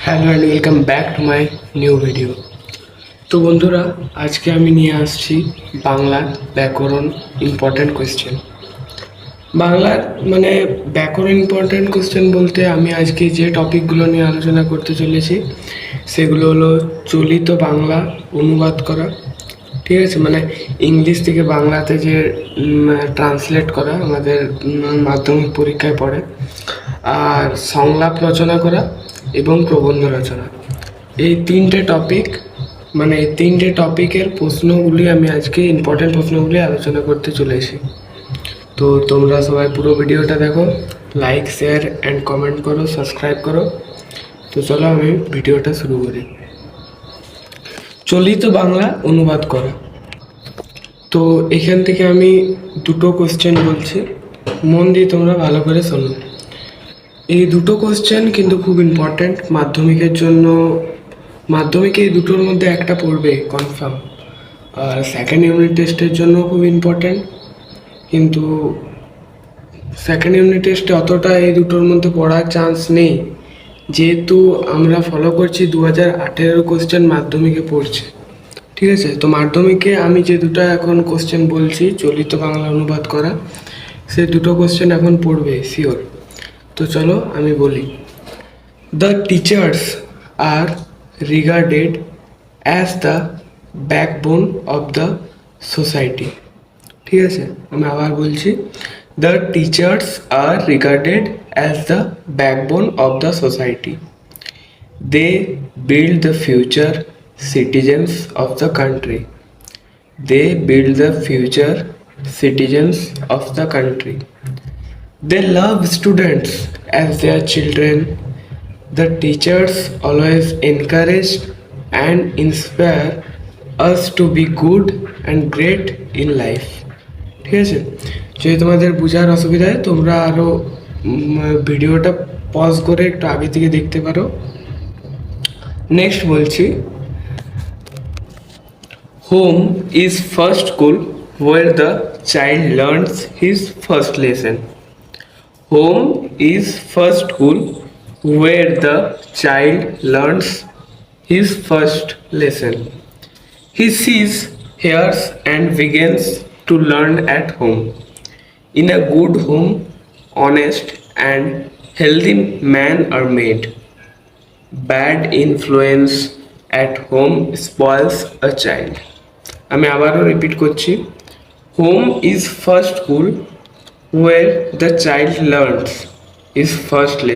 Hello and welcome back to my new video. তো বন্ধুরা, আজকে আমি নিয়ে আসছি বাংলার ব্যাকরণ ইম্পর্ট্যান্ট কোয়েশ্চেন। বাংলার ব্যাকরণ ইম্পর্ট্যান্ট কোয়েশ্চেন বলতে আমি আজকে যে টপিকগুলো নিয়ে আলোচনা করতে চলেছি সেগুলো হলো চলিত বাংলা অনুবাদ করা, ঠিক আছে, ইংলিশ থেকে বাংলাতে যে ট্রান্সলেট করা আমাদের মাধ্যমিক পরীক্ষায় পড়ে, আর সংলাপ রচনা করা এবং প্রবন্ধ রচনা। এই তিনটে টপিকের প্রশ্নগুলি আমি আজকে ইম্পর্টেন্ট প্রশ্নগুলি আলোচনা করতে চলেছি। তো তোমরা সবাই পুরো ভিডিওটা দেখো, লাইক শেয়ার অ্যান্ড কমেন্ট করো, সাবস্ক্রাইব করো। তো চলো আমি ভিডিওটা শুরু করি। চলিত বাংলা অনুবাদ করা। তো এখান থেকে আমি দুটো কোশ্চেন বলছি, মন দিয়ে তোমরা ভালো করে শোনো। এই দুটো কোশ্চেন কিন্তু খুব ইম্পর্ট্যান্ট মাধ্যমিকের জন্য। মাধ্যমিকে এই দুটোর মধ্যে একটা পড়বে কনফার্ম, আর সেকেন্ড ইউনিট টেস্টের জন্য খুব ইম্পর্ট্যান্ট। কিন্তু সেকেন্ড ইউনিট টেস্টে অতটা এই দুটোর মধ্যে পড়ার চান্স নেই, যেহেতু আমরা ফলো করছি 2018 কোশ্চেন মাধ্যমিকে পড়ছে, ঠিক আছে। তো মাধ্যমিকে আমি যে দুটো এখন কোশ্চেন বলছি চলিত বাংলা অনুবাদ করা, সে দুটো কোশ্চেন এখন পড়বে শিওর। তো চলো আমি বলি। The teachers are regarded as the backbone of the society, ঠিক আছে। আমি আবার বলছি, the teachers are regarded as the backbone of the society. They build the future citizens of the country. They build the future citizens of the country. They love students as their children. The teachers always encourage and inspire us to be good and great in life. ঠিক আছে, যদি তোমাদের বোঝার অসুবিধা হয় তোমরা আরও ভিডিওটা পজ করে একটু আগে থেকে দেখতে পারো। নেক্সট বলছি, home is first school where the child learns his first lesson. Home is first school where the child learns his first lesson. He sees, hears, and begins to learn at home. In a good home, honest and healthy men are made. Bad influence at home spoils a child. আমি আবারও repeat করছি, home is first school where the child learns is first